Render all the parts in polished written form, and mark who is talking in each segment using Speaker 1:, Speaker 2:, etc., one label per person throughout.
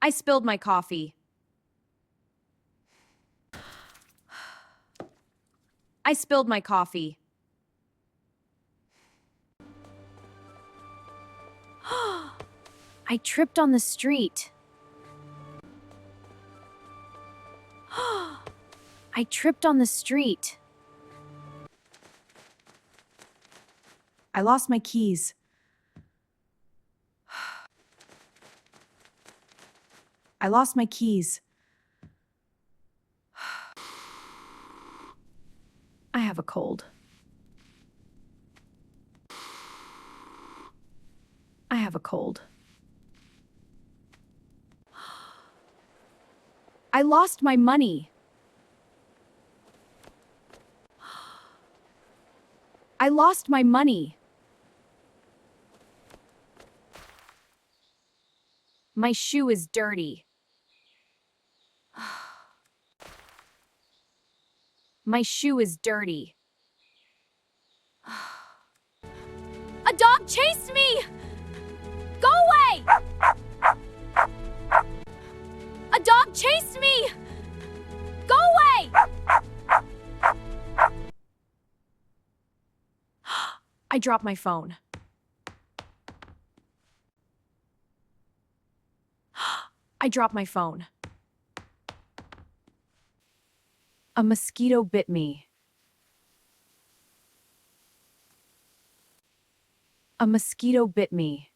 Speaker 1: I spilled my coffee. I spilled my coffee. I tripped on the street. I tripped on the street. I lost my keys. I lost my keys. I have a cold. I have a cold. I lost my money. I lost my money. My shoe is dirty. My shoe is dirty. A dog chased me! Go away! A dog chased me! Go away! I dropped my phone. I dropped my phone. A mosquito bit me. A mosquito bit me.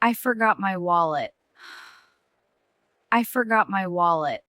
Speaker 1: I forgot my wallet. I forgot my wallet.